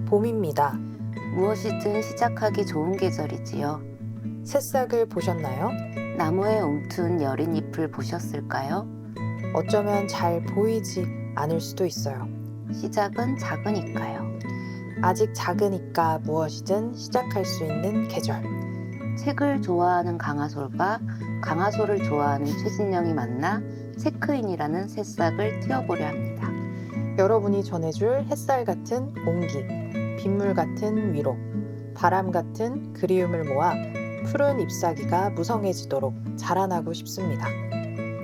봄입니다. 무엇이든 시작하기 좋은 계절이지요. 새싹을 보셨나요? 나무에 움튼 여린 잎을 보셨을까요? 어쩌면 잘 보이지 않을 수도 있어요. 시작은 작으니까요. 아직 작으니까 무엇이든 시작할 수 있는 계절. 책을 좋아하는 강하솔과 강하솔을 좋아하는 최진영이 만나 체크인이라는 새싹을 틔워보려 합니다. 여러분이 전해줄 햇살 같은 온기, 빗물 같은 위로, 바람 같은 그리움을 모아 푸른 잎사귀가 무성해지도록 자라나고 싶습니다.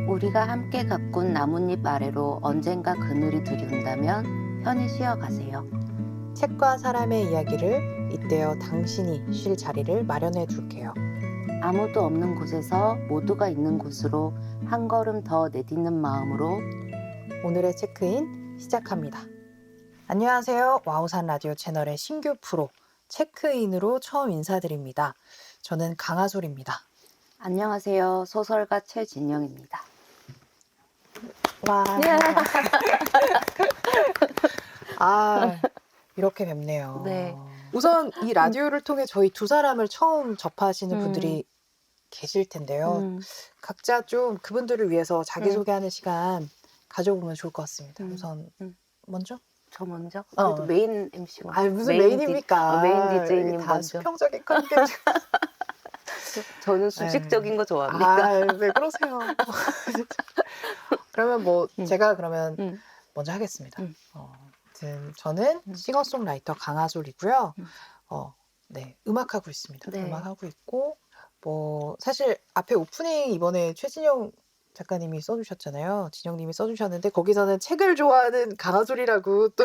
우리가 함께 가꾼 나뭇잎 아래로 언젠가 그늘이 들이운다면 편히 쉬어가세요. 책과 사람의 이야기를 잇대어 당신이 쉴 자리를 마련해 둘게요. 아무도 없는 곳에서 모두가 있는 곳으로 한 걸음 더 내딛는 마음으로 오늘의 체크인 시작합니다. 안녕하세요. 와우산 라디오 채널의 신규 프로 체크인으로 처음 인사드립니다. 저는 강하솔입니다. 안녕하세요. 소설가 최진영입니다. 와. 아, 이렇게 뵙네요. 네. 우선 이 라디오를 통해 저희 두 사람을 처음 접하시는 분들이 계실 텐데요. 각자 좀 그분들을 위해서 자기소개하는 시간 가져보면 좋을 것 같습니다. 우선 먼저? 저 먼저? 그래도 메인 MC가. 아, 무슨 메인입니까? 메인 DJ님 다 먼저. 수평적인 컨텐츠. 저는 수직적인 거 좋아합니다. 아, 왜 그러세요? 그러면 뭐 제가 그러면 먼저 하겠습니다. 아무튼 저는 싱어송라이터 강하솔이고요. 네, 음악하고 있습니다. 네. 음악하고 있고 뭐 사실 앞에 오프닝 이번에 최진영 작가님이 써주셨잖아요. 진영님이 써주셨는데 거기서는 책을 좋아하는 강하솔이라고 또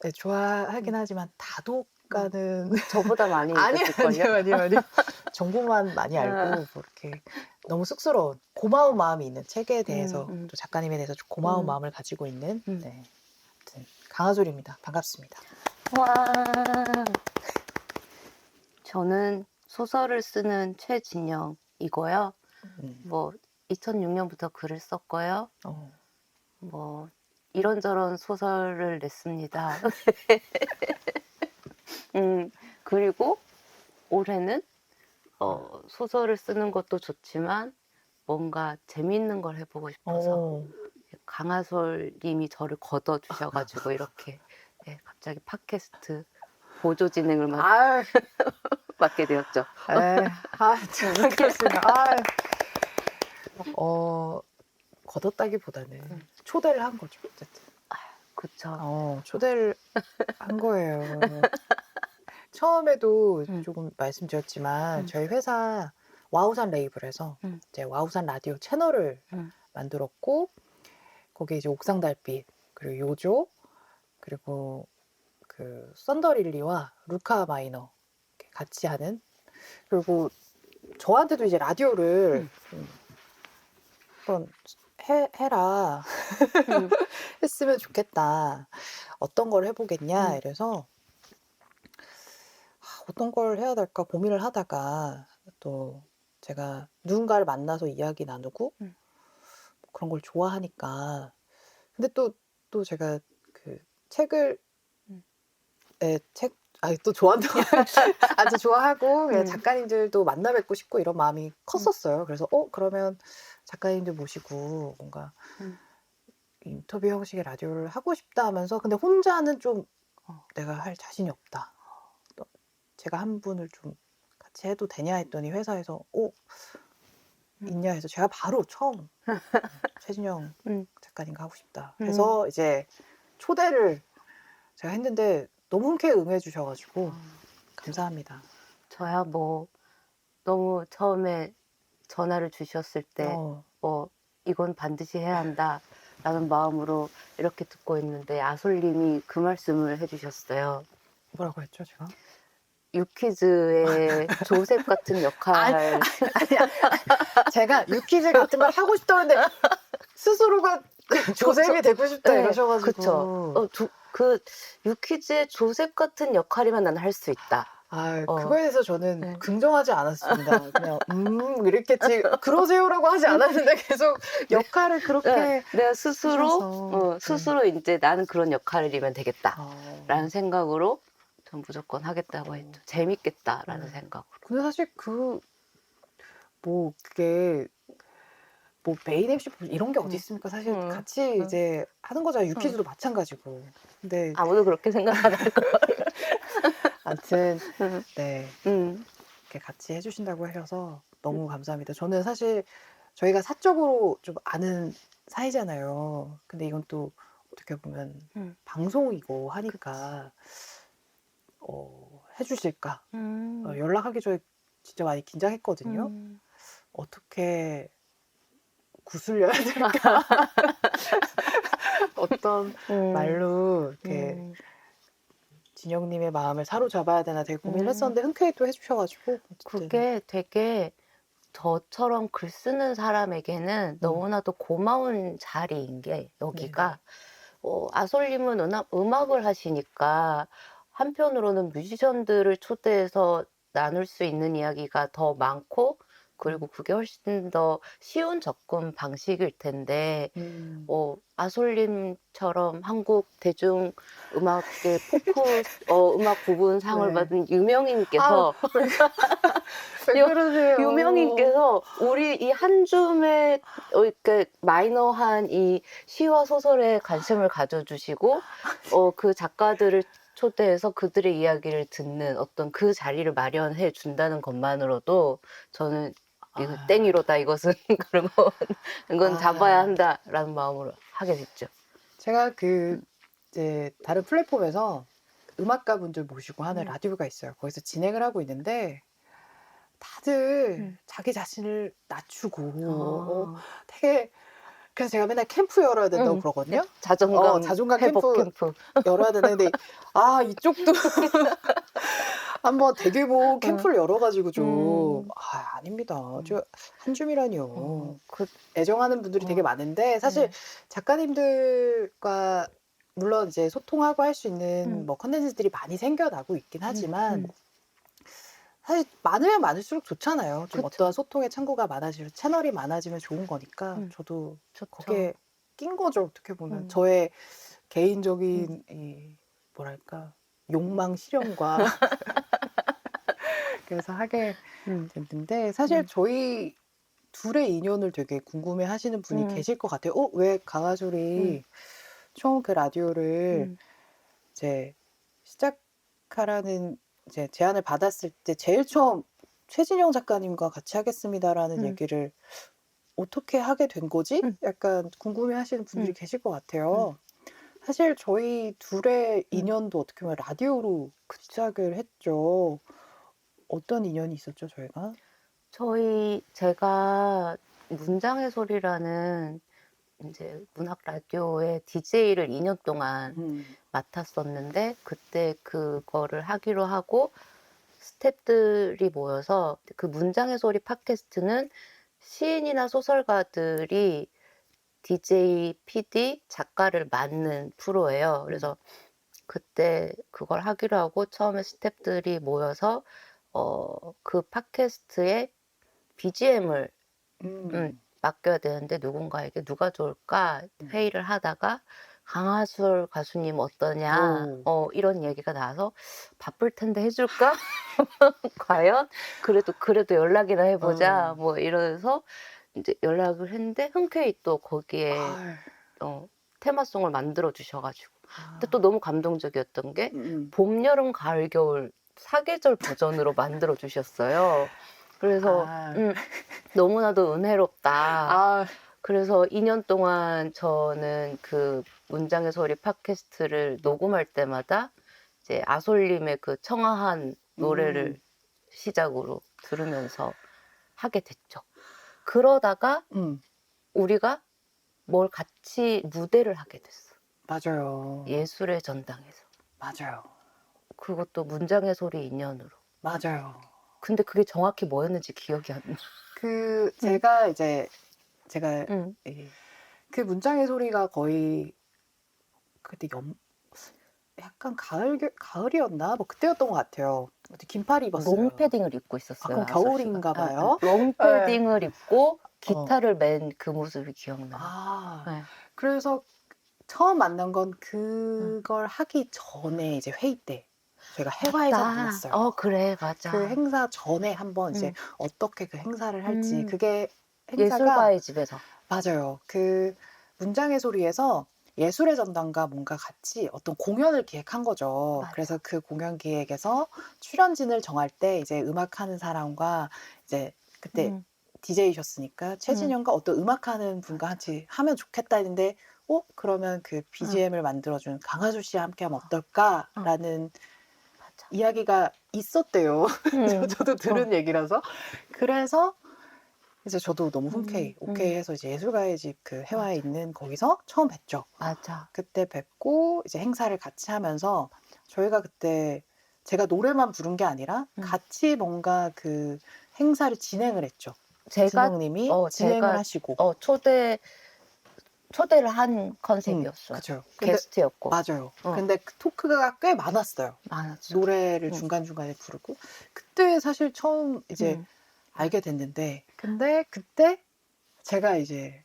네, 좋아하긴 하지만 다독가는 저보다 많이 아니요. 읽었을걸요? 정보만 많이 알고 뭐 이렇게 너무 쑥스러운 고마운 마음이 있는 책에 대해서 또 작가님에 대해서 좀 고마운 마음을 가지고 있는 네, 아무튼 강하솔입니다. 반갑습니다. 와. 저는 소설을 쓰는 최진영이고요. 뭐 2006년부터 글을 썼고요. 뭐 이런저런 소설을 냈습니다. 그리고 올해는 소설을 쓰는 것도 좋지만 뭔가 재미있는 걸 해보고 싶어서 강하솔님이 저를 걷어주셔가지고 이렇게 갑자기 팟캐스트 보조 진행을 맡게 되었죠. 정말 그렇습니다. 걷었다기보다는 초대를 한 거죠. 어쨌든. 그쵸. 초대를 한 거예요. 처음에도 조금 말씀드렸지만 저희 회사 와우산 레이블에서 이제 와우산 라디오 채널을 만들었고 거기에 이제 옥상 달빛 그리고 요조 그리고 그 썬더릴리와 루카 마이너 이렇게 같이 하는 그리고 저한테도 이제 라디오를 한번 해라 했으면 좋겠다. 어떤 걸 해보겠냐 이래서 어떤 걸 해야 될까 고민을 하다가 또 제가 누군가를 만나서 이야기 나누고 그런 걸 좋아하니까 근데 또 제가 그 책을 또 좋아한다고 아주 좋아하고 그냥 작가님들도 만나 뵙고 싶고 이런 마음이 컸었어요. 그래서 그러면 작가님들 모시고 뭔가 인터뷰 형식의 라디오를 하고 싶다 하면서 근데 혼자는 좀 내가 할 자신이 없다. 제가 한 분을 좀 같이 해도 되냐 했더니 회사에서 있냐 해서 제가 바로 처음 최진영 작가님과 하고 싶다. 그래서 이제 초대를 제가 했는데 너무 흔쾌히 응해 주셔가지고 감사합니다. 저야 뭐 너무 처음에 전화를 주셨을 때 이건 반드시 해야 한다라는 마음으로 이렇게 듣고 있는데 아솔님이 그 말씀을 해주셨어요. 뭐라고 했죠 제가? 유퀴즈의 조셉 같은 역할. 아니야. 제가 유퀴즈 같은 걸 하고 싶다는데 스스로가 조셉이 되고 싶다 이러셔가지고. 그쵸. 그 유퀴즈의 조셉 같은 역할이면 난 할 수 있다. 그거에 대해서 저는 네. 긍정하지 않았습니다. 그냥 이랬겠지. 그러세요라고 하지 않았는데 계속 역할을 그렇게 내가 스스로 하셔서. 네. 스스로 인제 '나는 그런 역할이면 되겠다.'라는 아. 생각으로 전 무조건 하겠다고 했죠. '재밌겠다.'라는 생각으로. 근데 사실 그게 뭐 메인 MC 이런 게 어디 있습니까? 사실 같이 이제 하는 거잖아요. 유퀴즈도 마찬가지고. 근데 아무도 그렇게 생각 안 할 걸. 아무튼 음. 네. 음. 이렇게 같이 해 주신다고 하셔서 너무 감사합니다. 저는 사실 저희가 사적으로 좀 아는 사이잖아요. 근데 이건 또 어떻게 보면 방송이고 그치. 하니까 해 주실까? 음. 연락하기 전에 진짜 많이 긴장했거든요. 음. 어떻게 구슬려야 될까? 어떤 말로 이렇게 진영님의 마음을 사로잡아야 되나 되게 고민을 했었는데 흔쾌히 또 해 주셔 가지고 어쨌든 그게 되게 저처럼 글 쓰는 사람에게는 너무나도 고마운 자리인 게 여기가 아솔님은 음악을 하시니까 한편으로는 뮤지션들을 초대해서 나눌 수 있는 이야기가 더 많고 그리고 그게 훨씬 더 쉬운 접근 방식일 텐데 아솔님처럼 한국 대중음악계 포크 음악 부분 상을 네. 받은 유명인께서 왜 그러세요? 유명인께서 우리 이 한 줌의 이렇게 마이너한 이 시와 소설에 관심을 가져주시고 그 작가들을 초대해서 그들의 이야기를 듣는 어떤 그 자리를 마련해 준다는 것만으로도 저는 이거 땡이로다 이것은 그리고 이건 잡아야 한다라는 마음으로 하게 됐죠. 제가 이제 다른 플랫폼에서 음악가분들 모시고 하는 라디오가 있어요. 거기서 진행을 하고 있는데 다들 자기 자신을 낮추고 되게 그래서 제가 맨날 캠프 열어야 된다고 그러거든요. 자존감 자존감 회복 캠프 캠프. 열어야 되나 근데 이쪽도 한번 대규모 캠프를 열어 가지고 좀 아닙니다. 저 한 줌이라니요. 애정하는 분들이 되게 많은데 사실 작가님들과 물론 이제 소통하고 할 수 있는 뭐 콘텐츠들이 많이 생겨나고 있긴 하지만 사실 많으면 많을수록 좋잖아요. 좀 그쵸. 어떠한 소통의 창구가 많아지면 채널이 많아지면 좋은 거니까 저도 좋죠. 거기에 낀 거죠, 어떻게 보면. 저의 개인적인 이 뭐랄까 욕망 실현과 그래서 하게 됐는데 사실 저희 둘의 인연을 되게 궁금해 하시는 분이 계실 것 같아요. 왜 강아솔이 처음 그 라디오를 이제 시작하라는 이제 제안을 받았을 때 제일 처음 "최진영 작가님과 같이 하겠습니다."라는 얘기를 "어떻게 하게 된 거지?" 약간 궁금해 하시는 분들이 계실 것 같아요. 사실 저희 둘의 인연도 어떻게 보면 라디오로 시작을 했죠. 어떤 인연이 있었죠, 저희가? 제가 문장의 소리라는 인제 문학 라디오의 DJ를 2년 동안 맡았었는데 그때 그거를 하기로 하고 스태프들이 모여서 그 문장의 소리 팟캐스트는 시인이나 소설가들이 DJ, PD, 작가를 맡는 프로예요. 그래서 그때 그걸 하기로 하고 처음에 스태프들이 모여서 그 팟캐스트의 BGM을 맡겨야 되는데 누군가에게 누가 좋을까 회의를 하다가 강하술 가수님 어떠냐 이런 얘기가 나와서 바쁠 텐데 해줄까? 과연? 그래도 연락이나 해보자 뭐 이러면서 이제 연락을 했는데 흔쾌히 또 거기에 테마송을 만들어 주셔가지고 근데 또 너무 감동적이었던 게 봄, 여름, 가을, 겨울 사계절 버전으로 만들어 주셨어요. 그래서 너무나도 은혜롭다. 그래서 2년 동안 저는 그 문장의 소리 팟캐스트를 녹음할 때마다 이제 아솔님의 그 청아한 노래를 시작으로 들으면서 하게 됐죠. 그러다가 우리가 뭘 같이 무대를 하게 됐어. 맞아요. 예술의 전당에서. 맞아요. 그것도 문장의 소리 인연으로. 맞아요. 근데 그게 정확히 뭐였는지 기억이 안 나. 제가 제가 응. 그 문장의 소리가 거의 그때 약간 가을이었나? 뭐 그때였던 것 같아요. 어디 긴팔 입었어요. 롱 패딩을 입고 아, 있었어요. 그럼 아솔 씨가. 겨울인가 봐요. 롱 네. 패딩을 입고 어. 기타를 맨 그 모습이 기억나요. 아, 네. 그래서 처음 만난 건 그걸 하기 전에 이제 회의 때 저희가 해화에서 맞다. 만났어요. 그래, 맞아. 그 행사 전에 한번 이제 음. 어떻게 그 행사를 할지 음. 그게 행사가 예술가의 집에서. 맞아요. 그 문장의 소리에서 예술의 전당과 뭔가 같이 어떤 공연을 기획한 거죠. 맞아. 그래서 그 공연 기획에서 출연진을 정할 때 이제 음악하는 사람과 이제 그때 음. DJ셨으니까 최진영과 어떤 음악하는 분과 같이 하면 좋겠다 했는데 그러면 그 BGM을 만들어준 강하수 씨와 함께하면 어떨까라는 맞아. 이야기가 있었대요. 음. 저도 들은 얘기라서. 그래서 이제 저도 너무 흔쾌히 오케이 해서 이제 예술가의 집 그 해화에 맞아. 있는 거기서 처음 뵀죠. 맞아. 그때 뵙고 이제 행사를 같이 하면서 저희가 그때 제가 노래만 부른 게 아니라 같이 뭔가 그 행사를 진행을 했죠. 제가 진영님이 진행을 제가 하시고. 초대를 한 컨셉이었어요. 그죠. 게스트였고. 맞아요. 근데 그 토크가 꽤 많았어요. 많았죠. 노래를 중간중간에 부르고. 그때 사실 처음 이제 알게 됐는데, 근데 그때 제가 이제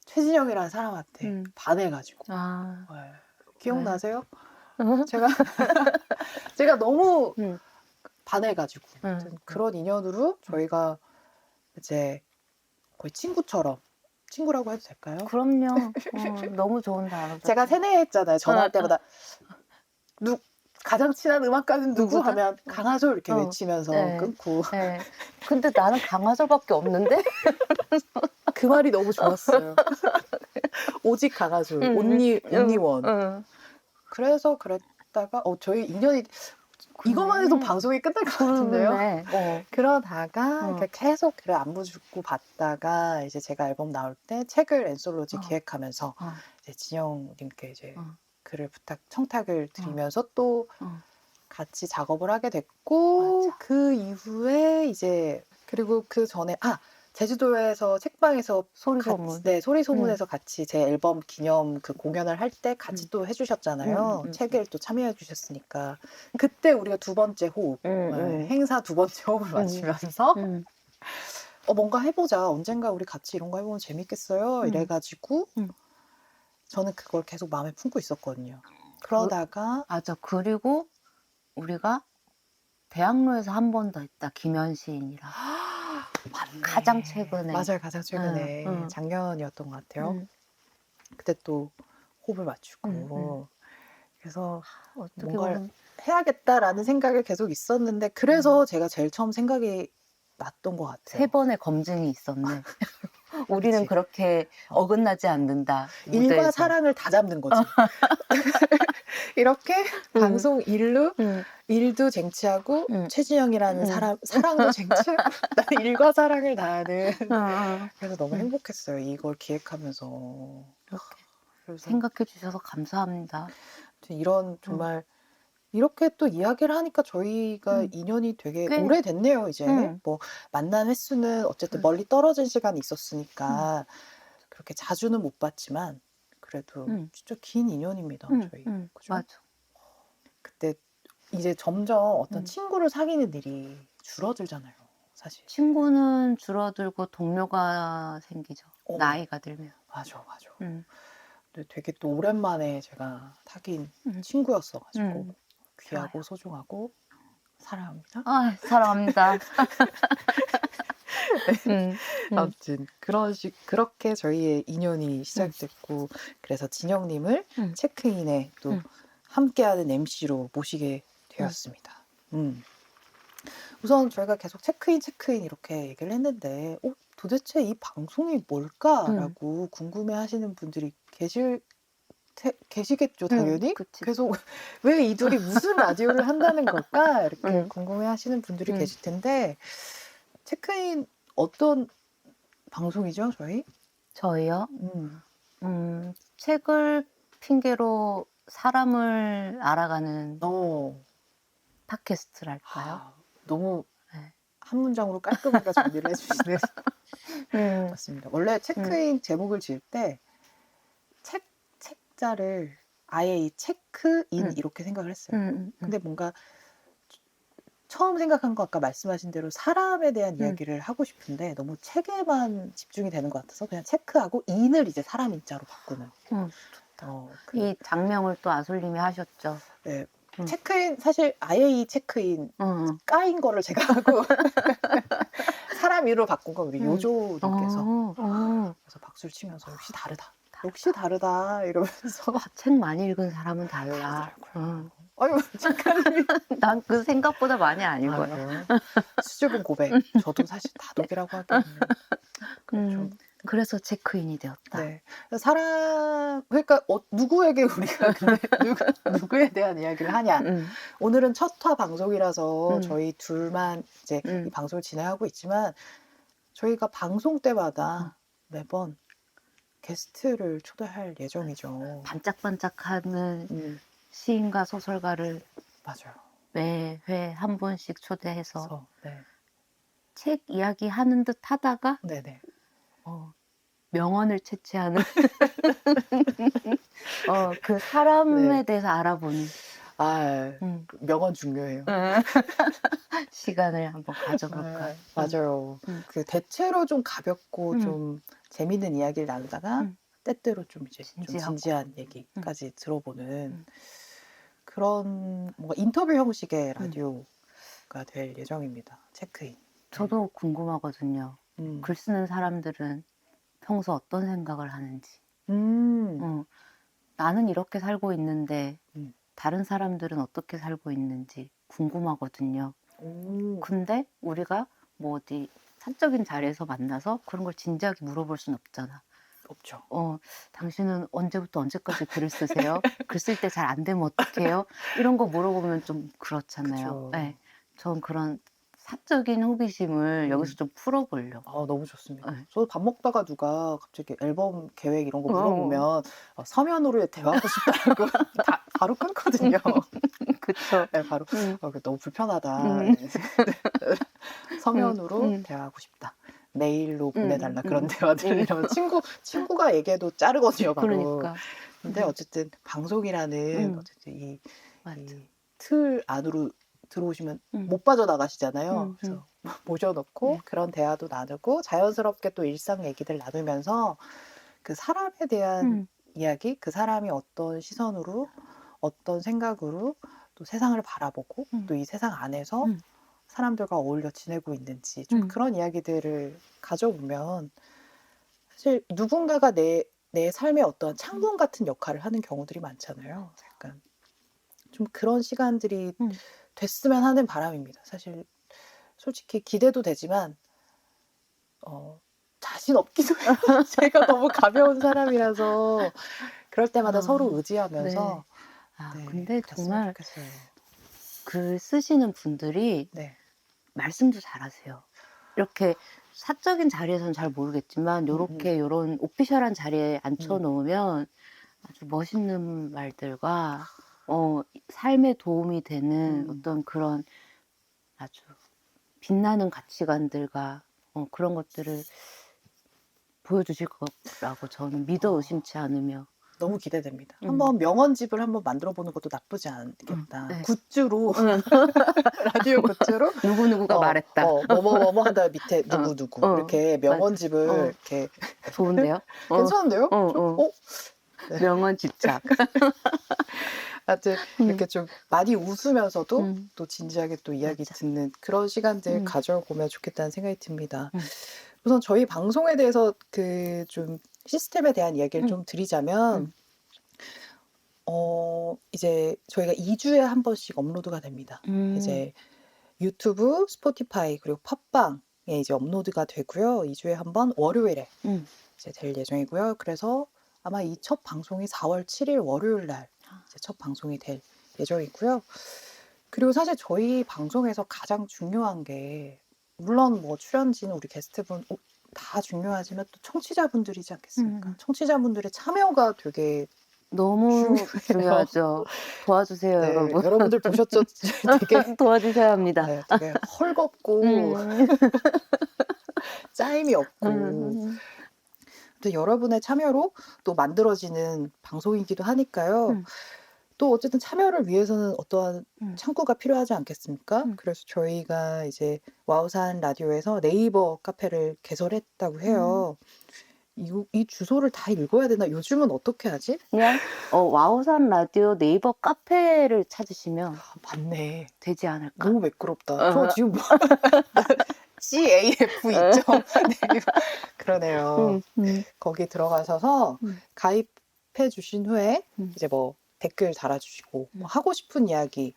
최진영이라는 사람한테 반해가지고. 네. 기억나세요? 제가 너무 반해가지고. 그런 인연으로 저희가 이제 거의 친구라고 해도 될까요? 그럼요. 너무 좋은 단어죠. 제가 세뇌했잖아요. 전화할 때마다 가장 친한 음악가는 누구 하면 강하솔 이렇게 외치면서 끊고. 네. 근데 나는 강하솔밖에 없는데? 그 말이 너무 좋았어요. 오직 강하솔, 온리원. 그래서 그랬다가 저희 인연이 이거만 해도 방송이 끝날 것 같은데요. 그러다가 계속 안부 주고 받다가 이제 제가 앨범 나올 때 책을 앤솔로지 기획하면서 이제 진영님께 이제 글을 청탁을 드리면서 또 같이 작업을 하게 됐고 그 이후에 이제 그리고 그 전에 제주도에서 책방에서 소리소문. 네, 소리소문에서 같이 제 앨범 기념 그 공연을 할 때 같이 또 해주셨잖아요. 책을 또 참여해 주셨으니까 그때 우리가 두 번째 호흡, 행사 두 번째 호흡을 맞추면서 뭔가 해보자. 언젠가 우리 같이 이런 거 해보면 재밌겠어요. 이래가지고 저는 그걸 계속 마음에 품고 있었거든요. 그러다가 맞아. 그리고 우리가 대학로에서 한 번 더 했다. 김현 시인이랑. 맞네. 가장 최근에. 맞아요. 가장 최근에 작년이었던 것 같아요. 그때 또 호흡을 맞추고 그래서 뭔가를 해야겠다라는 생각이 계속 있었는데 그래서 제가 제일 처음 생각이 났던 것 같아요. 3번의 검증이 있었네. 우리는 그렇게 어긋나지 않는다. 일과 무대에서. 사랑을 다 잡는 거지. 이렇게 방송 일도 쟁취하고 최진영이라는 사랑도 쟁취하고 나는 일과 사랑을 다하는 그래서 너무 행복했어요. 이걸 기획하면서. 그래서 생각해 주셔서 감사합니다. 이런 정말 이렇게 또 이야기를 하니까 저희가 인연이 되게 오래됐네요. 이제 뭐 만난 횟수는 어쨌든 멀리 떨어진 시간이 있었으니까 그렇게 자주는 못 봤지만 그래도 진짜 긴 인연입니다. 저희. 그죠? 맞아. 그때 이제 점점 어떤 친구를 사귀는 일이 줄어들잖아요. 사실. 친구는 줄어들고 동료가 생기죠. 나이가 들면. 맞아. 근데 되게 또 오랜만에 제가 사귄 친구였어가지고 귀하고 좋아요. 소중하고 사랑합니다. 사랑합니다. 아무튼 그렇게 저희의 인연이 시작됐고 그래서 진영님을 체크인에 또 함께하는 MC로 모시게 되었습니다. 우선 저희가 계속 체크인 이렇게 얘기를 했는데 도대체 이 방송이 뭘까라고 궁금해하시는 분들이 계시겠죠, 당연히. 계속 왜 이 둘이 무슨 라디오를 한다는 걸까 이렇게 궁금해하시는 분들이 계실 텐데 체크인 어떤 방송이죠, 저희? 저희요? 책을 핑계로 사람을 알아가는 팟캐스트랄까요? 너무 한 문장으로 깔끔하게 정리를 해주시는. 맞습니다. 원래 체크인 제목을 지을 때 책자를 아예 이 체크인 이렇게 생각을 했어요. 근데 뭔가 처음 생각한 거 아까 말씀하신 대로 사람에 대한 음. 이야기를 하고 싶은데 너무 책에만 집중이 되는 것 같아서 그냥 체크하고 인을 이제 사람 인자로 바꾸는. 좋다. 그 이 장명을 또 아솔님이 하셨죠. 네. 음. 체크인 사실 아예 이 체크인 응. 까인 거를 제가 하고 사람 이름으로 바꾼 건 우리 음. 요조님께서 어. 그래서 박수를 치면서 역시 다르다. 역시 다르다 이러면서 책 많이 읽은 사람은 달라. 다르더라고요. 아유 작가님이 난 그 생각보다 많이 안 읽어요. 아유, 수줍은 고백. 저도 사실 다독이라고 하기에는 그렇죠. 그래서 체크인이 되었다. 네. 사람 그러니까 누구에게 우리가 근데 누구에 대한 이야기를 하냐. 오늘은 첫 화 방송이라서 저희 둘만 이제 이 방송을 진행하고 있지만 저희가 방송 때마다 매번 게스트를 초대할 예정이죠. 반짝반짝하는 시인과 소설가를 맞아요. 매회 한 번씩 초대해서 그래서 네. 책 이야기 하는 듯 하다가 네네. 명언을 채취하는 그 사람에 네. 대해서 알아보는 아, 명언 중요해요. 시간을 한번 가져볼까. 맞아요. 그 대체로 좀 가볍고 좀 재밌는 이야기를 나누다가 때때로 좀 이제 좀 진지한 얘기까지 들어보는 그런 뭔가 인터뷰 형식의 라디오가 될 예정입니다. 체크인. 저도 궁금하거든요. 글 쓰는 사람들은 평소 어떤 생각을 하는지. 나는 이렇게 살고 있는데 다른 사람들은 어떻게 살고 있는지 궁금하거든요. 근데 우리가 뭐 어디 사적인 자리에서 만나서 그런 걸 진지하게 물어볼 순 없잖아. 없죠. 당신은 언제부터 언제까지 글을 쓰세요? 글 쓸 때 잘 안 되면 어떡해요? 이런 거 물어보면 좀 그렇잖아요. 네. 전 그런 사적인 호기심을 여기서 좀 풀어보려고. 아, 너무 좋습니다. 네. 저도 밥 먹다가 누가 갑자기 앨범 계획 이런 거 물어보면 서면으로 대화하고 싶다고 바로 끊거든요. 그쵸. 네, 바로 너무 불편하다. 네. 서면으로 대화하고 싶다. 메일로 보내달라 그런 대화들 이런 친구가 얘기해도 자르거든요 바로. 그러니까. 근데 어쨌든 방송이라는 어쨌든 이 틀 안으로 들어오시면 못 빠져나가시잖아요. 그래서 모셔놓고 그런 대화도 나누고 자연스럽게 또 일상 얘기들 나누면서 그 사람에 대한 이야기, 그 사람이 어떤 시선으로 어떤 생각으로 또 세상을 바라보고 또 이 세상 안에서 사람들과 어울려 지내고 있는지 좀 그런 이야기들을 가져보면 사실 누군가가 내 삶의 어떤 창문 같은 역할을 하는 경우들이 많잖아요. 약간 좀 그런 시간들이 됐으면 하는 바람입니다. 사실 솔직히 기대도 되지만 자신 없기도 해요. 제가 너무 가벼운 사람이라서 그럴 때마다 서로 의지하면서 네. 근데 정말 좋겠어요. 글 쓰시는 분들이 말씀도 잘하세요. 이렇게 사적인 자리에서는 잘 모르겠지만 요렇게 요런 오피셜한 자리에 앉혀 놓으면 아주 멋있는 말들과 삶에 도움이 되는 어떤 그런 아주 빛나는 가치관들과 그런 것들을 보여주실 거라고 저는 믿어 의심치 않으며 너무 기대됩니다. 한번 명언집을 한번 만들어 보는 것도 나쁘지 않겠다. 굿즈로 라디오 굿즈로 누구누구가 말했다. 뭐뭐뭐뭐 한다 밑에 누구누구 이렇게 명언집을 이렇게 좋은데요? 괜찮은데요? 네. 명언 집착. 하여튼 이렇게 좀 많이 웃으면서도 또 진지하게 또 이야기 듣는 그런 시간들 가져보면 좋겠다는 생각이 듭니다. 우선 저희 방송에 대해서 그 좀 시스템에 대한 이야기를 좀 드리자면 이제 저희가 2주에 한 번씩 업로드가 됩니다. 이제 유튜브, 스포티파이 그리고 팟빵에 이제 업로드가 되고요. 2주에 한 번 월요일에 이제 될 예정이고요. 그래서 아마 이 첫 방송이 4월 7일 월요일 날 이제 첫 방송이 될 예정이고요. 그리고 사실 저희 방송에서 가장 중요한 게 물론 뭐 출연진 우리 게스트분 다 중요하지만 또 청취자분들이지 않겠습니까? 청취자분들의 참여가 되게 너무 중요하죠. 도와주세요, 네, 여러분. 여러분들 보셨죠? 되게 도와주셔야 합니다. 네, 되게 헐겁고 짜임이 없고 근데 여러분의 참여로 또 만들어지는 방송이기도 하니까요. 또 어쨌든 참여를 위해서는 어떠한 창구가 필요하지 않겠습니까? 그래서 저희가 이제 와우산 라디오에서 네이버 카페를 개설했다고 해요. 이 주소를 다 읽어야 되나? 요즘은 어떻게 하지? 그냥 와우산 라디오 네이버 카페를 찾으시면 맞네. 되지 않을까? 너무 매끄럽다. 저 지금 뭐 CAF 있죠? 네. 그러네요. 거기 들어가셔서 가입해 주신 후에 이제 뭐 댓글 달아주시고 뭐 하고 싶은 이야기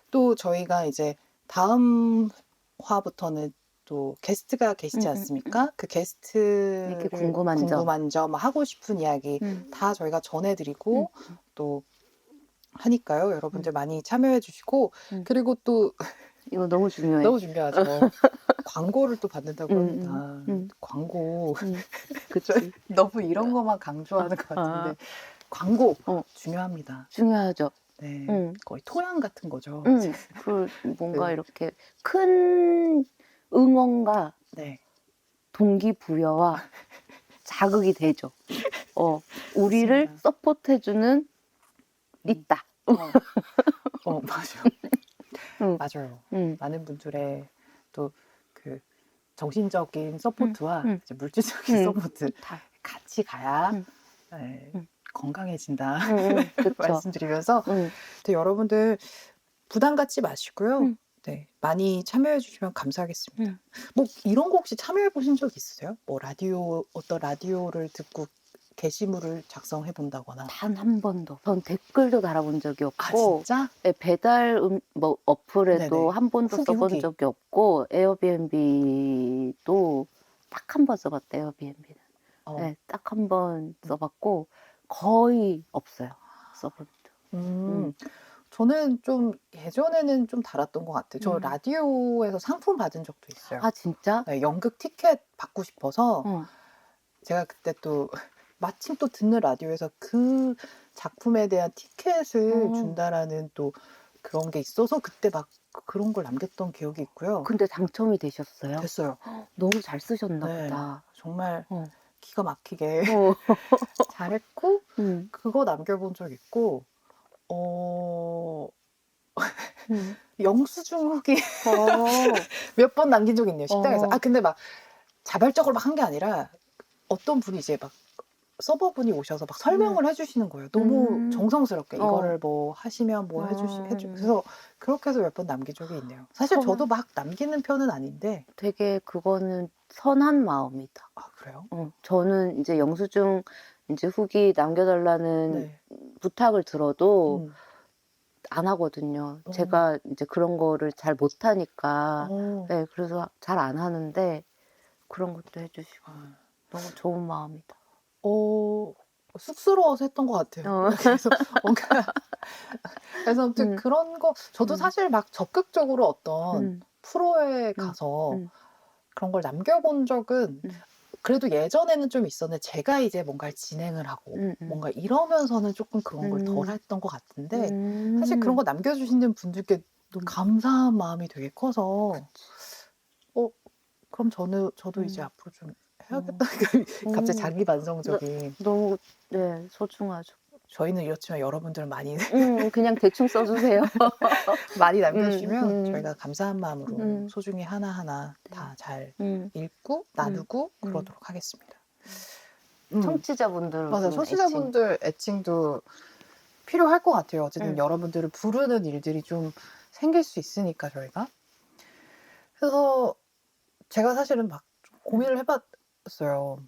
또 저희가 이제 다음 화부터는 또 게스트가 계시지 않습니까? 그 이렇게 게스트를 궁금한 점 하고 싶은 이야기 다 저희가 전해드리고 또 하니까요. 여러분들 많이 참여해 주시고 그리고 또 이거 너무 중요해. 너무 중요하죠. 광고를 또 받는다고 합니다. 광고. 그치. 너무 이런 것만 강조하는 것 같은데 광고 중요합니다. 중요하죠. 네, 거의 토양 같은 거죠. 그 뭔가 네. 이렇게 큰 응원과 네. 동기부여와 자극이 되죠. 우리를 맞습니다. 서포트해주는 있다. 맞아요. 응. 맞아요. 응. 많은 분들의 또 그 정신적인 서포트와 이제 물질적인 서포트 다. 같이 가야 네, 건강해진다 그쵸. 말씀드리면서 또 여러분들 부담 갖지 마시고요. 네, 많이 참여해 주시면 감사하겠습니다. 뭐 이런 거 혹시 참여해 보신 적 있으세요? 뭐 어떤 라디오를 듣고 게시물을 작성해 본다거나. 단 한 번도. 전 댓글도 달아본 적이 아 없고, 진짜? 네, 배달 뭐 어플에도 네네. 한 번도 써본 후기. 적이 없고, 에어비앤비도 딱 한 번 써봤다, 에어비앤비는. 네, 딱 한 번 써봤고, 거의 없어요. 써본 적. 저는 좀 예전에는 좀 달았던 것 같아요. 저 라디오에서 상품 받은 적도 있어요. 아, 진짜? 네, 연극 티켓 받고 싶어서 제가 그때 또 마침 또 듣는 라디오에서 그 작품에 대한 티켓을 준다라는 또 그런 게 있어서 그때 막 그런 걸 남겼던 기억이 있고요. 근데 당첨이 되셨어요? 됐어요. 너무 잘 쓰셨나 네, 보다. 정말 기가 막히게 잘했고 그거 남겨본 적 있고 영수증 후기 몇 번 남긴 적 있네요. 식당에서. 아 근데 막 자발적으로 막 한 게 아니라 어떤 분이 이제 막 서버분이 오셔서 막 설명을 해주시는 거예요. 너무 정성스럽게 이거를 뭐 하시면 뭐 해주 그래서 그렇게 해서 몇 번 남긴 적이 있네요. 사실 저도 막 남기는 편은 아닌데 되게 그거는 선한 마음이다. 아 그래요? 저는 이제 영수증 이제 후기 남겨달라는 네. 부탁을 들어도 안 하거든요. 제가 이제 그런 거를 잘 못하니까. 네, 그래서 잘 안 하는데 그런 것도 해주시고 너무 좋은 마음이다. 쑥스러워서 했던 것 같아요. 그래서 뭔가 그래서 아무튼 그런 거 저도 사실 막 적극적으로 어떤 프로에 가서 그런 걸 남겨본 적은 그래도 예전에는 좀 있었는데 제가 이제 뭔가를 진행을 하고 뭔가 이러면서는 조금 그런 걸 덜 했던 것 같은데 사실 그런 거 남겨주시는 분들께 감사한 마음이 되게 커서 그럼 저도 이제 앞으로 좀 해야겠다. 갑자기 자기 반성적인. 너무 네, 소중하죠. 저희는 이렇지만 여러분들은 많이 그냥 대충 써주세요. 많이 남겨주시면 저희가 감사한 마음으로 소중히 하나하나 다 잘 읽고 나누고 그러도록 하겠습니다. 청취자분들 맞아요. 청취자분들 애칭도 필요할 것 같아요. 어쨌든 여러분들을 부르는 일들이 좀 생길 수 있으니까 저희가. 그래서 제가 사실은 막 고민을 해봤어요.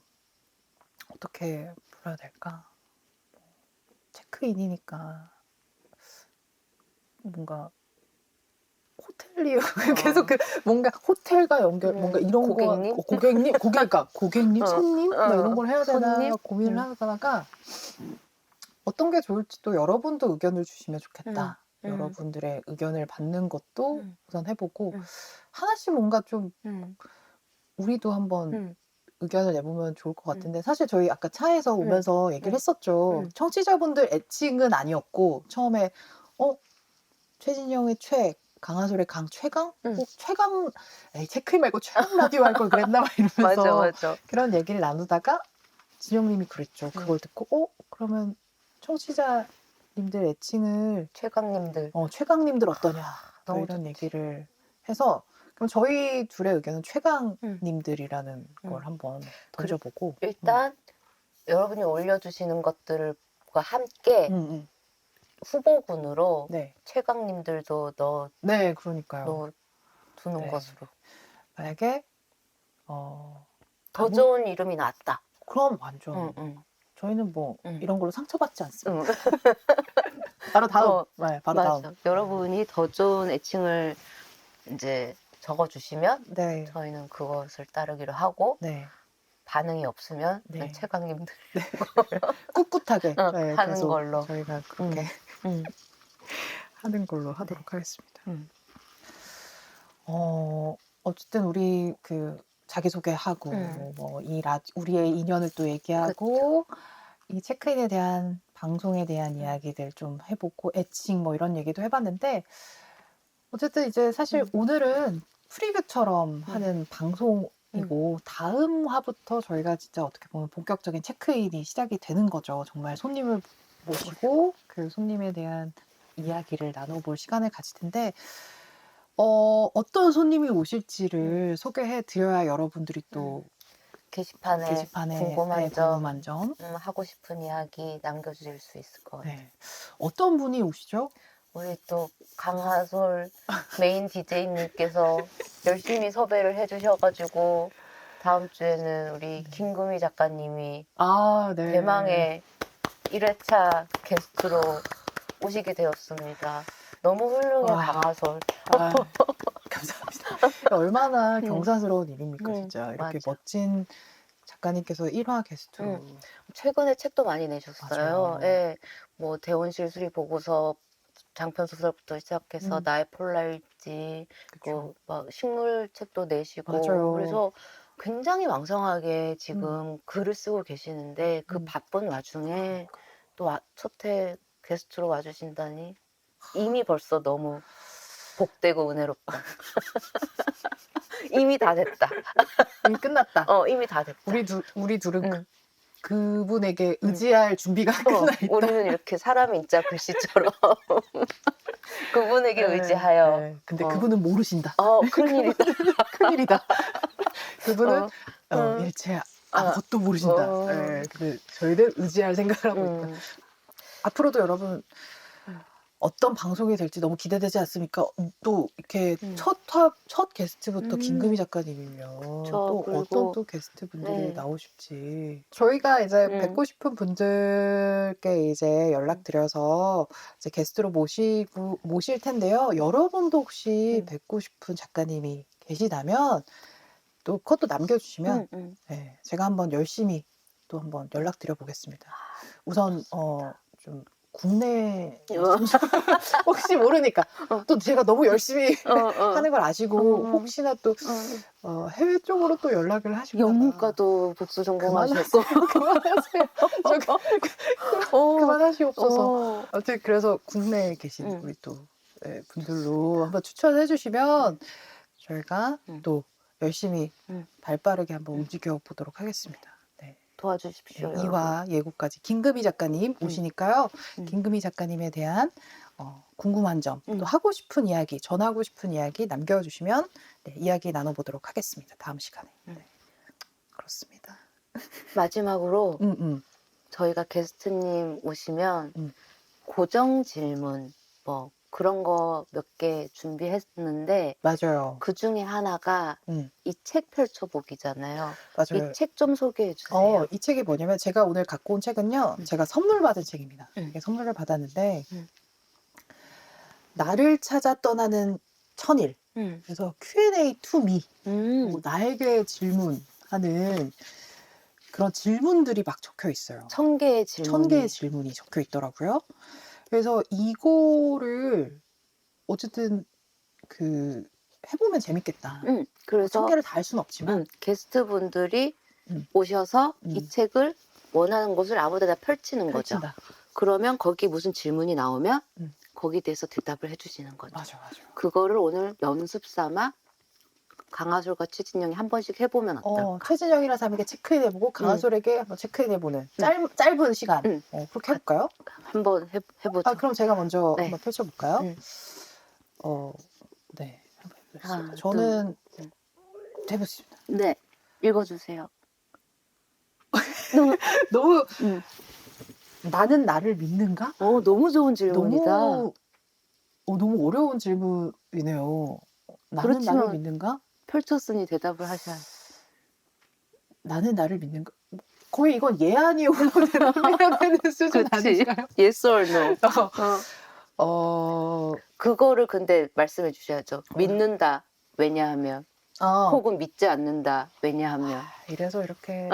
어떻게 불러야 될까? 체크인이니까 뭔가 호텔리오 계속 그 뭔가 호텔과 연결 뭔가 이런 고객님? 거 고객님 손님 막 이런 걸 해야 되나 손님? 고민을 하다가 어떤 게 좋을지 또 여러분도 의견을 주시면 좋겠다. 여러분들의 의견을 받는 것도 우선 해보고 하나씩 뭔가 좀 우리도 한번 의견을 내보면 좋을 것 같은데 사실 저희 아까 차에서 오면서 얘기를 했었죠. 청취자분들 애칭은 아니었고 처음에 최진영의 최, 강하솔의 강, 최강? 최강, 에이, 체크인 말고 최강 라디오 할 걸 그랬나? 막 이러면서 맞아. 그런 얘기를 나누다가 진영님이 그랬죠. 그걸 듣고, 그러면 청취자님 님들 애칭을 최강님들. 최강님들 어떠냐 뭐 너무 이런 좋지. 얘기를 해서 그럼 저희 둘의 의견은 음. 최강님들이라는 걸 음. 한번 던져보고 일단 여러분이 올려주시는 것들과 함께 후보군으로 네. 최강님들도 네, 그러니까요. 두는 네. 것으로. 만약에 더 좋은 이름이 나왔다. 그럼 완전 저희는 뭐 이런 걸로 상처받지 않습니다. 바로 다음. 네, 바로 맞아. 다음. 여러분이 더 좋은 애칭을 이제 적어주시면 네. 저희는 그것을 따르기로 하고 네. 반응이 없으면 네. 최강님들 꿋꿋하게 하는 계속 걸로. 저희가 그렇게 하는 걸로 하도록 네. 하겠습니다. 어쨌든 우리 자기소개하고 뭐 우리의 인연을 또 얘기하고 이 체크인에 대한 방송에 대한 이야기들 좀 해보고 애칭 뭐 이런 얘기도 해봤는데 어쨌든 이제 사실 오늘은 프리뷰처럼 하는 방송이고 다음 화부터 저희가 진짜 어떻게 보면 본격적인 체크인이 시작이 되는 거죠. 정말 손님을 모시고 그 손님에 대한 이야기를 나눠볼 시간을 가질 텐데 어떤 손님이 오실지를 소개해 드려야 여러분들이 또 게시판에 궁금한 점 하고 싶은 이야기 남겨주실 수 있을 것 같아요. 네. 어떤 분이 오시죠? 우리 또 강하솔 메인 DJ님께서 열심히 섭외를 해주셔가지고 다음 주에는 우리 김금희 작가님이 네. 대망의 1회차 게스트로 오시게 되었습니다. 너무 훌륭해, 와. 강하솔. 감사합니다. 얼마나 경사스러운 일입니까, 진짜. 이렇게 맞아. 멋진 작가님께서 1화 게스트로. 최근에 책도 많이 내셨어요. 맞아요. 예, 뭐 대원실 수리 보고서 장편 소설부터 시작해서 나의 폴라일지, 그쵸. 막 식물 책도 내시고, 맞아요. 그래서 굉장히 왕성하게 지금 글을 쓰고 계시는데 그 바쁜 와중에 또 첫회 게스트로 와주신다니 이미 벌써 너무 복되고 은혜롭다. 이미 다 됐다. 이미 끝났다. 이미 다 됐다. 우리 둘은 그분에게 의지할 준비가 끝나 있다. 우리는 이렇게 사람 인자 글씨처럼 그분에게 의지하여. 근데 그분은 모르신다. 큰일이다. 큰일이다. 그분은 일체 아무것도 모르신다. 근데 저희는 의지할 생각을 하고 있다. 앞으로도 여러분 어떤 방송이 될지 너무 기대되지 않습니까? 또 이렇게 첫 게스트부터 김금희 작가님이면 또 어떤 또 게스트분들이 나오실지 저희가 이제 뵙고 싶은 분들께 이제 연락드려서 이제 게스트로 모실 텐데요. 여러분도 혹시 뵙고 싶은 작가님이 계시다면 또 그것도 남겨주시면 제가 한번 열심히 또 한번 연락드려 보겠습니다. 우선 좀 국내 혹시 모르니까 또 제가 너무 열심히 하는 걸 아시고 혹시나 또 해외 쪽으로 또 연락을 하실까 봐 영문과도 복수 전공하셨고 그만하세요. 그만하시옵소서. 아무튼 그래서 국내에 계신 우리 또 분들로 한번 추천해 주시면 저희가 또 열심히 발빠르게 한번 움직여 보도록 하겠습니다. 도와주십시오. 2화 예고까지 김금희 작가님 오시니까요. 김금희 작가님에 대한 궁금한 점, 또 하고 싶은 이야기, 전하고 싶은 이야기 남겨주시면 이야기 나눠보도록 하겠습니다. 다음 시간에. 그렇습니다. 마지막으로 저희가 게스트님 오시면 고정 질문 뭐 그런 거 몇 개 준비했는데 맞아요. 그 중에 하나가 이 책 펼쳐보기잖아요. 맞아요. 이 책 좀 소개해 주세요. 이 책이 뭐냐면 제가 오늘 갖고 온 책은요. 제가 선물 받은 책입니다. 선물을 받았는데 나를 찾아 떠나는 천일. 그래서 Q&A to me. 나에게 질문하는 그런 질문들이 막 적혀 있어요. 1000개의 질문. 1000개의 질문이 적혀 있더라고요. 그래서 이거를 어쨌든 해보면 재밌겠다. 그래서 1000개를 다 할 수는 없지만 게스트분들이 오셔서 이 책을 원하는 곳을 아무데나 펼치는 거죠. 그러면 거기 무슨 질문이 나오면 거기에 대해서 대답을 해주시는 거죠. 맞아. 그거를 오늘 연습 삼아 강하솔과 최진영이 한 번씩 해보면 어떨까? 최진영이라는 사람에게 체크인해보고 강하솔에게 한번 체크인해보는 짧은 시간. 그렇게 해볼까요? 한번 해보죠. 그럼 제가 먼저 네. 한번 펼쳐볼까요? 네. 한번 해보겠습니다. 하나, 저는 둘, 해보겠습니다. 네, 읽어주세요. 너무 나는 나를 믿는가? 너무 좋은 질문이다. 너무 어려운 질문이네요. 나는 나를 그렇지만 믿는가? 펼쳤으니 대답을 하셔야지. 나는 나를 믿는가? 거의 이건 예 아니오로 대답해야 되는 수준 그치? 아닌가요? Yes or no. 그거를 근데 말씀해 주셔야죠. 믿는다. 왜냐하면. 혹은 믿지 않는다. 왜냐하면. 이래서 이렇게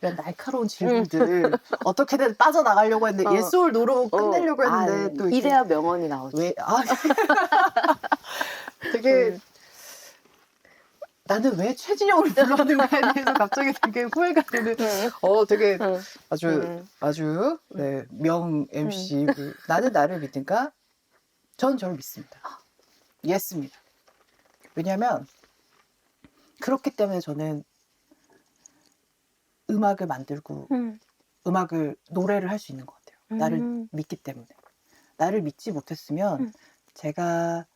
이런 날카로운 질문들 어떻게든 빠져나가려고 했는데 yes or no로 끝내려고 했는데 또 이래야 명언이 나오죠. 되게 나는 왜 최진영을 불렀는가에 대해서 갑자기 되게 후회가 되는 되게 아주 네, 명 MC 나는 나를 믿는가? 전 저를 믿습니다. 예스입니다. 왜냐하면 그렇기 때문에 저는 음악을 만들고 노래를 할 수 있는 것 같아요. 나를 믿기 때문에. 나를 믿지 못했으면 제가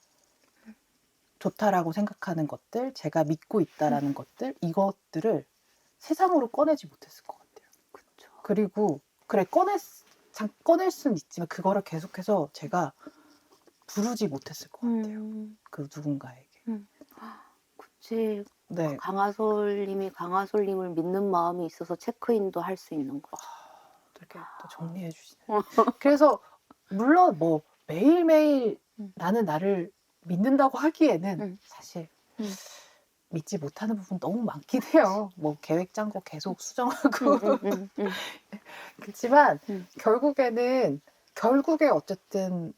좋다라고 생각하는 것들, 제가 믿고 있다라는 것들, 이것들을 세상으로 꺼내지 못했을 것 같아요. 그쵸. 그리고 그래 꺼낼 수는 있지만 그거를 계속해서 제가 부르지 못했을 것 같아요. 그 누군가에게. 그치. 네. 강하솔님이 강하솔님을 믿는 마음이 있어서 체크인도 할 수 있는 거죠. 이렇게 또 정리해 주시네. 그래서 물론 뭐 매일매일 나는 나를 믿는다고 하기에는 사실 믿지 못하는 부분 너무 많긴 해요. 뭐 계획 짠 거 계속 수정하고 그렇지만 결국에 어쨌든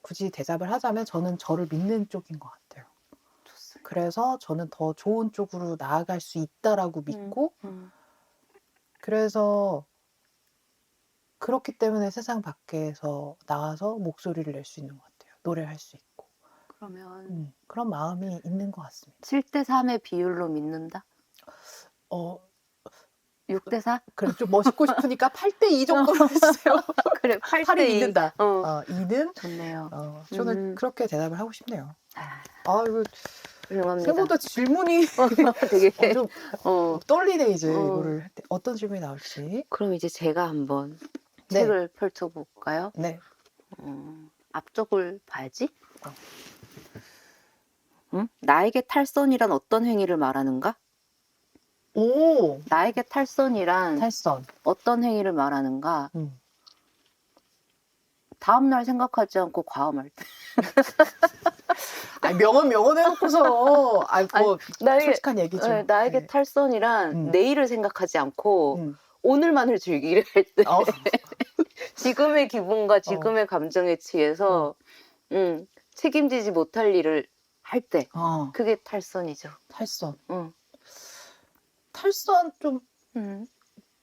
굳이 대답을 하자면 저는 저를 믿는 쪽인 것 같아요. 좋습니다. 그래서 저는 더 좋은 쪽으로 나아갈 수 있다라고 믿고 그래서 그렇기 때문에 세상 밖에서 나와서 목소리를 낼 수 있는 것 같아요. 노래를 할 수 있고. 그러면 그런 마음이 있는 것 같습니다. 7대3의 비율로 믿는다? 6대4? 그래 좀 멋있고 싶으니까 8대2 정도로 해주세요. 그래, 8이 믿는다. 2는 좋네요. 저는 그렇게 대답을 하고 싶네요. 이거 훌륭합니다. 생각보다 질문이 되게 좀 떨리네 이제 이거를 할 때. 어떤 질문이 나올지. 그럼 이제 제가 한번 책을 펼쳐볼까요? 네. 앞쪽을 봐야지. 나에게 탈선이란 어떤 행위를 말하는가? 나에게 탈선이란 어떤 행위를 말하는가? 다음날 생각하지 않고 과음할 때. 명언 해놓고서 솔직한 얘기죠. 나에게 탈선이란 내일을 생각하지 않고 오늘만을 즐기려 할 때. 지금의 기분과 지금의 감정에 취해서 책임지지 못할 일을 할 때. 그게 탈선이죠. 탈선. 탈선 좀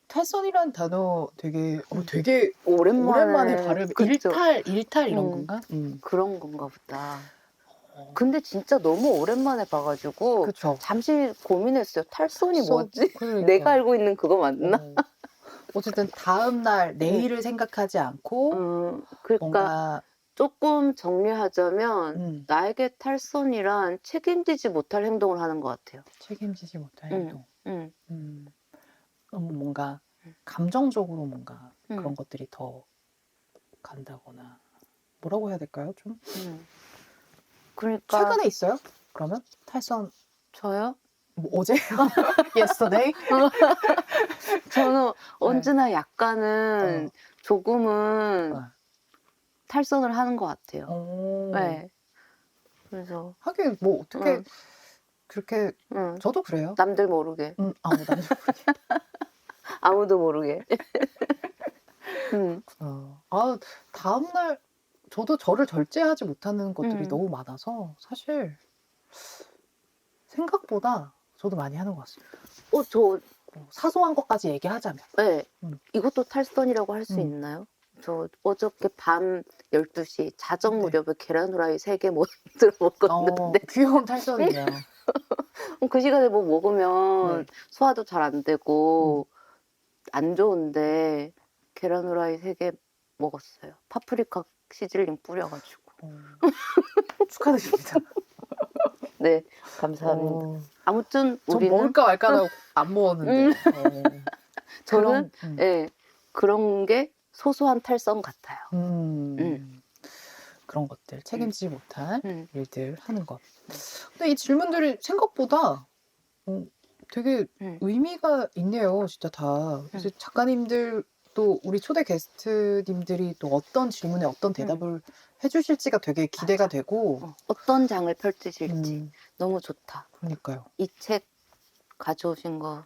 탈선이란 단어 되게 오랜만에 발음. 일탈 이런 건가? 그런 건가 보다. 근데 진짜 너무 오랜만에 봐가지고 그쵸. 잠시 고민했어요. 탈선이 뭐지? 그러니까. 내가 알고 있는 그거 맞나? 어쨌든 다음날 내일을 생각하지 않고 그러니까 뭔가 조금 정리하자면 나에게 탈선이란 책임지지 못할 행동을 하는 것 같아요. 책임지지 못할 행동. 너무 뭔가 감정적으로 뭔가 그런 것들이 더 간다거나 뭐라고 해야 될까요? 좀 그러니까 최근에 있어요? 그러면 탈선 저요? 뭐 어제? yesterday? 저는 언제나 약간은 조금은 탈선을 하는 것 같아요. 네. 그래서 하긴 뭐 어떻게 그렇게 저도 그래요. 남들 모르게. 남들 모르게. 아무도 모르게. 다음날 저도 저를 절제하지 못하는 것들이 너무 많아서 사실 생각보다 저도 많이 하는 것 같습니다. 저 사소한 것까지 얘기하자면. 네. 이것도 탈선이라고 할 수 있나요? 저 어저께 밤 12시 자정 네. 무렵에 계란 후라이 3개 만들어 먹었는데 귀여운 탈선이네요. 그 시간에 뭐 먹으면 네. 소화도 잘 안 되고 안 좋은데 계란 후라이 3개 먹었어요. 파프리카 시즐링 뿌려 가지고. 축하드립니다. 네. 감사합니다. 아무튼 전 우리는 먹을까 말까 하다가 안 먹었는데. 저는 예. 그런 게 소소한 탈선 같아요. 그런 것들 책임지지 못할 일들 하는 것. 네. 근데 이 질문들이 생각보다 되게 의미가 있네요, 진짜 다. 그래서 작가님들 또 우리 초대 게스트님들이 또 어떤 질문에 어떤 대답을 해주실지가 되게 기대가 맞아. 되고. 어떤 장을 펼치실지 너무 좋다. 그러니까요. 이 책 가져오신 거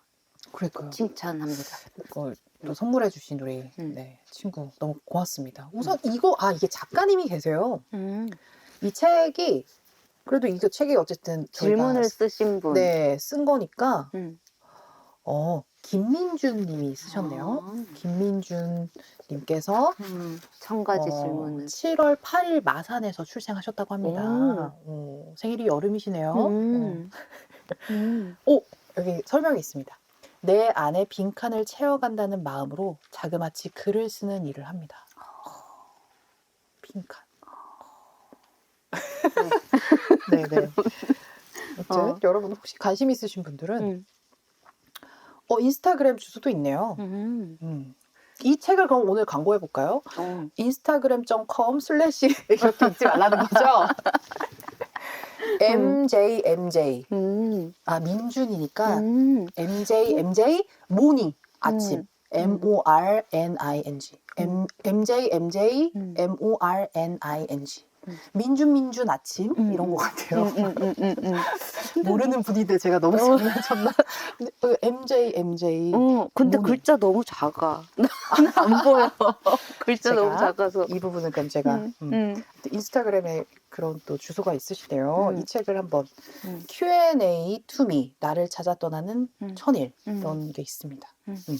그러니까요. 칭찬합니다. 이걸 또 선물해 주신 우리 네, 친구 너무 고맙습니다. 우선 이게 작가님이 계세요. 이 책이 그래도 이거 책이 어쨌든 질문을 쓰신 분. 네, 쓴 거니까 김민준 님이 쓰셨네요. 김민준 님께서 1000가지 질문을 7월 8일 마산에서 출생하셨다고 합니다. 생일이 여름이시네요. 여기 설명이 있습니다. 내 안에 빈칸을 채워간다는 마음으로 자그마치 글을 쓰는 일을 합니다. 빈칸. 네네. 아무튼 여러분 혹시 관심 있으신 분들은 인스타그램 주소도 있네요. 이 책을 그럼 오늘 광고해 볼까요? instagram.com/ 이렇게 읽지 말라는 거죠? MJMJ. 민준이니까 MJMJ 모닝 아침. MORNING. MJMJ MORNING. 민준 아침 이런 것 같아요. 모르는 분인데 제가 너무 장난쳤나? MJMJ. 근데 모닝. 글자 너무 작아. 안 보여. 글자 너무 작아서. 이 부분은 그럼 제가 인스타그램에 그런 또 주소가 있으시대요. 이 책을 한번 Q&A to me 나를 찾아 떠나는 천일 이런 게 있습니다. 아무튼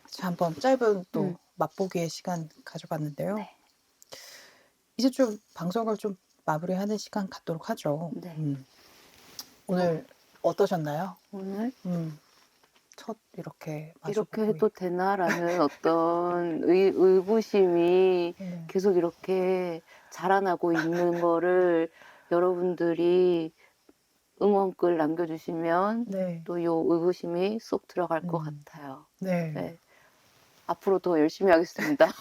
자, 한번 짧은 또 맛보기의 시간 가져봤는데요. 네. 이제 좀 방송을 좀 마무리하는 시간 갖도록 하죠. 네. 오늘 어떠셨나요? 오늘 첫 이렇게 이렇게 해도 되나라는 어떤 의구심이 계속 이렇게 자라나고 있는 거를 여러분들이 응원글 남겨주시면 또 요 의구심이 쏙 들어갈 것 같아요. 네. 앞으로 더 열심히 하겠습니다.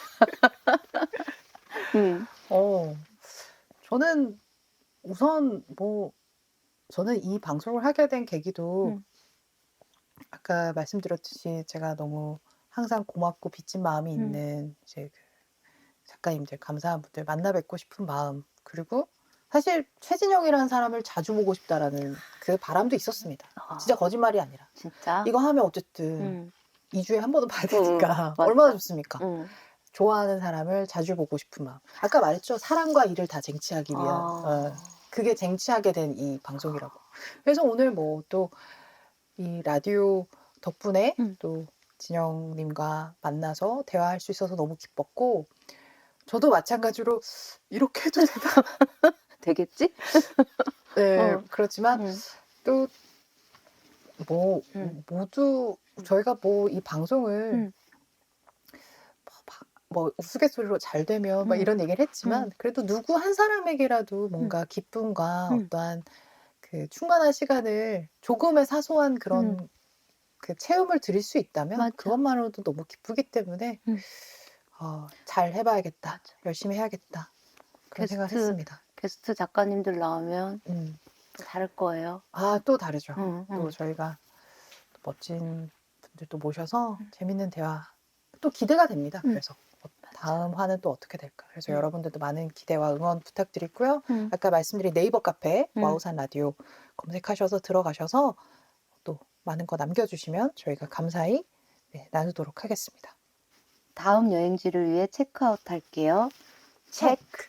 저는 우선 저는 이 방송을 하게 된 계기도 아까 말씀드렸듯이 제가 너무 항상 고맙고 빚진 마음이 있는 이제 그 작가님들, 감사한 분들 만나 뵙고 싶은 마음, 그리고 사실 최진영이라는 사람을 자주 보고 싶다라는 그 바람도 있었습니다. 진짜 거짓말이 아니라. 진짜? 이거 하면 어쨌든 2주에 한 번은 봐야 되니까 맞다. 얼마나 좋습니까? 좋아하는 사람을 자주 보고 싶은 마음. 아까 말했죠. 사랑과 일을 다 쟁취하기 위한 그게 쟁취하게 된 이 방송이라고. 그래서 오늘 또 이 라디오 덕분에 또 진영님과 만나서 대화할 수 있어서 너무 기뻤고, 저도 마찬가지로 이렇게 해도 되나? 되겠지? 네, 그렇지만 또 모두 저희가 이 방송을 우스갯소리로 잘 되면 이런 얘기를 했지만 그래도 누구 한 사람에게라도 뭔가 기쁨과 어떠한 그 충만한 시간을 조금의 사소한 그런 그 체험을 드릴 수 있다면 맞아. 그것만으로도 너무 기쁘기 때문에 잘 해봐야겠다. 열심히 해야겠다. 그런 생각을 했습니다. 게스트 작가님들 나오면 또 다를 거예요. 또 다르죠. 또 저희가 또 멋진 분들 또 모셔서 재밌는 대화 또 기대가 됩니다. 그래서 다음 화는 또 어떻게 될까. 그래서 여러분들도 많은 기대와 응원 부탁드리고요. 아까 말씀드린 네이버 카페 와우산 라디오 검색하셔서 들어가셔서 또 많은 거 남겨주시면 저희가 감사히 나누도록 하겠습니다. 다음 여행지를 위해 체크아웃 할게요. 체크.